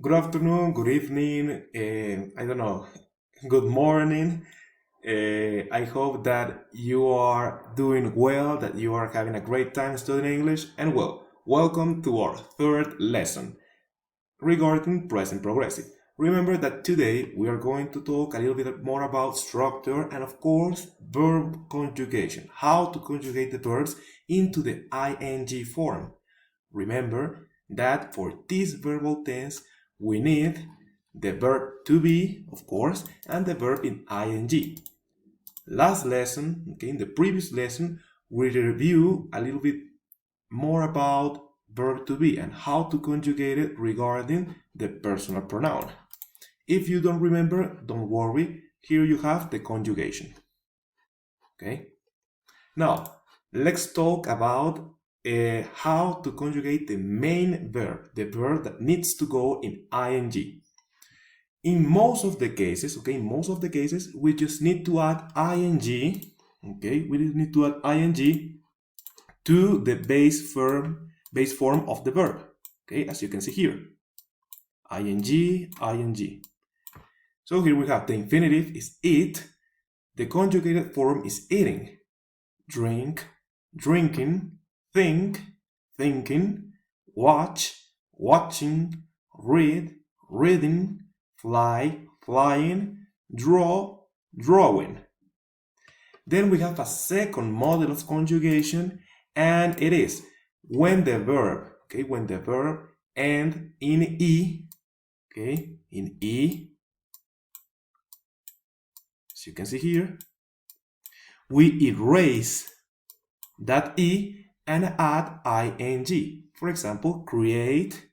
Good afternoon, good evening, I don't know, good morning. I hope that you are doing well, that you are having a great time studying English, and welcome to our third lesson regarding present progressive. Remember that today we are going to talk a little bit more about structure and, of course, verb conjugation, how to conjugate the verbs into the ing form. Remember that for this verbal tense, we need the verb to be, of course, and the verb in ing. Last lesson, okay, in the previous lesson, we review a little bit more about verb to be and how to conjugate it regarding the personal pronoun. If you don't remember, don't worry, here you have the conjugation. Okay? Now, let's talk about how to conjugate the main verb, the verb that needs to go in ing. In most of the cases, we just need to add ing, okay, we just need to add ing to the base form of the verb, okay, as you can see here, ing. So here we have the infinitive is eat, the conjugated form is eating, drink, drinking, think, thinking, watch, watching, read, reading, fly, flying, draw, drawing. Then we have a second model of conjugation, and it is when the verb, ends in e, in e, as you can see here, we erase that e and add ing. For example, create,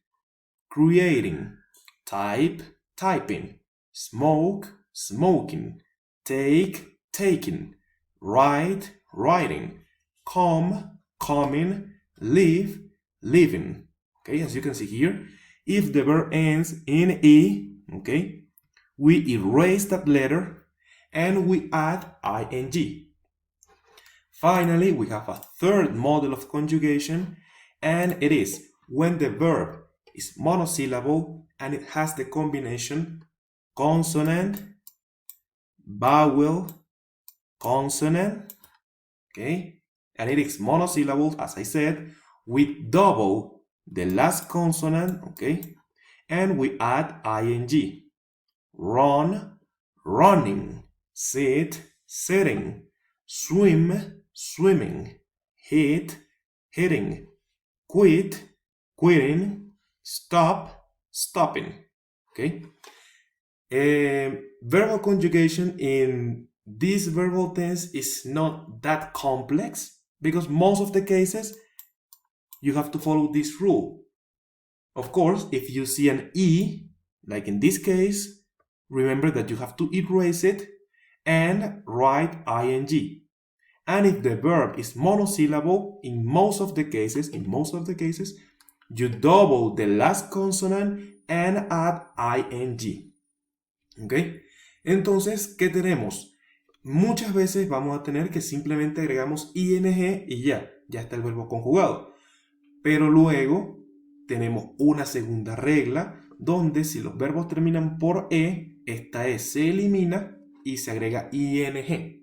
creating, type, typing, smoke, smoking, take, taking, write, writing, come, coming, live, living. Okay, as you can see here, if the verb ends in e, okay, we erase that letter and we add ing. Finally, we have a third model of conjugation, and it is when the verb is monosyllable and it has the combination consonant, vowel, consonant, okay? And it is monosyllable, as I said, we double the last consonant, okay? And we add ing. Run, running, sit, sitting, swim, swimming, hit, hitting, quit, quitting, stop, stopping. Okay? Verbal conjugation in this verbal tense is not that complex because most of the cases you have to follow this rule. Of course, if you see an E, like in this case, remember that you have to erase it and write ing. And if the verb is monosyllable, in most of the cases, you double the last consonant and add ing. ¿Ok? Entonces, ¿qué tenemos? Muchas veces vamos a tener que simplemente agregamos ing y ya está el verbo conjugado. Pero luego tenemos una segunda regla donde si los verbos terminan por esta e se elimina y se agrega ing.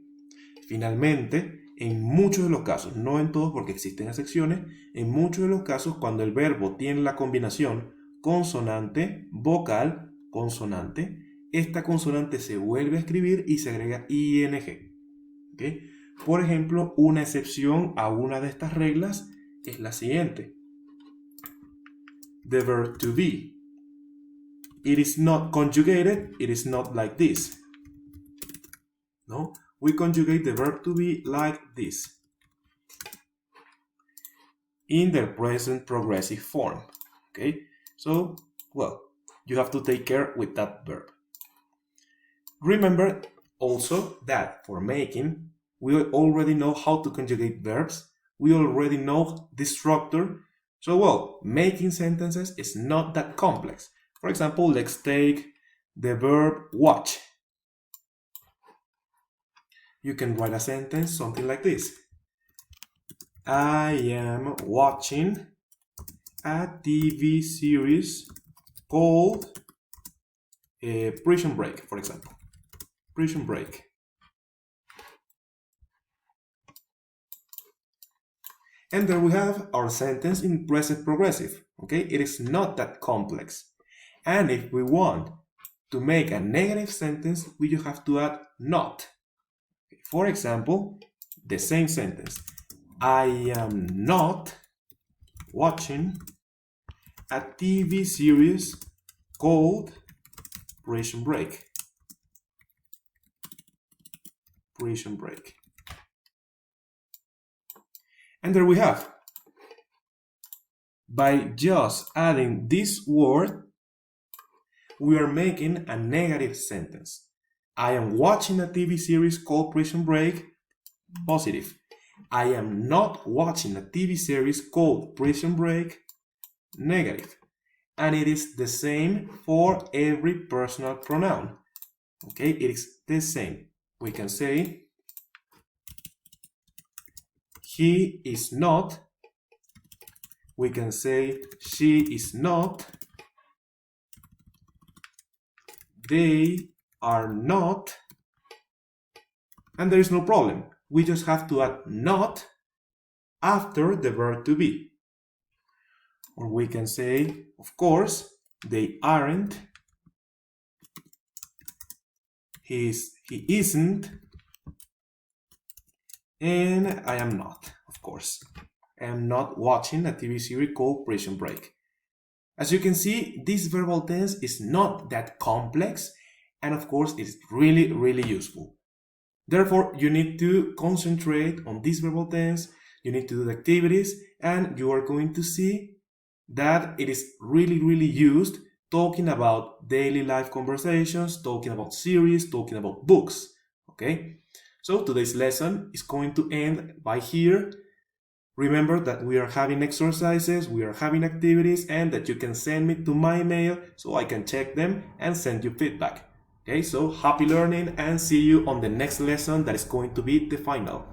Finalmente, en muchos de los casos, no en todos porque existen excepciones, en muchos de los casos cuando el verbo tiene la combinación consonante, vocal, consonante, esta consonante se vuelve a escribir y se agrega ing. ¿Okay? Por ejemplo, una excepción a una de estas reglas es la siguiente. The verb to be. It is not conjugated, it is not like this. No? We conjugate the verb to be like this. In the present progressive form. Okay? So, well, you have to take care with that verb. Remember also that for making, we already know how to conjugate verbs. We already know the structure. So, well, making sentences is not that complex. For example, let's take the verb watch. You can write a sentence something like this. I am watching a TV series called Prison Break, for example. Prison Break. And there we have our sentence in present progressive. Okay, it is not that complex. And if we want to make a negative sentence, we just have to add not. For example, the same sentence. I am not watching a TV series called Prison Break. Prison Break. And there we have. By just adding this word, we are making a negative sentence. I am watching a TV series called Prison Break. Positive. I am not watching a TV series called Prison Break. Negative. And it is the same for every personal pronoun. Okay, it is the same. We can say he is not. We can say she is not. They are not. And there is no problem. We just have to add not after the verb to be. Or we can say, of course, they aren't. He isn't. And I am not, of course. I am not watching a TV series called Prison Break. As you can see, this verbal tense is not that complex, and of course, it's really, really useful. Therefore, you need to concentrate on this verbal tense, you need to do the activities, and you are going to see that it is really, really used talking about daily life conversations, talking about series, talking about books, okay? So today's lesson is going to end by here. Remember that we are having exercises, we are having activities, and that you can send me to my email so I can check them and send you feedback. Okay, so happy learning and see you on the next lesson that is going to be the final.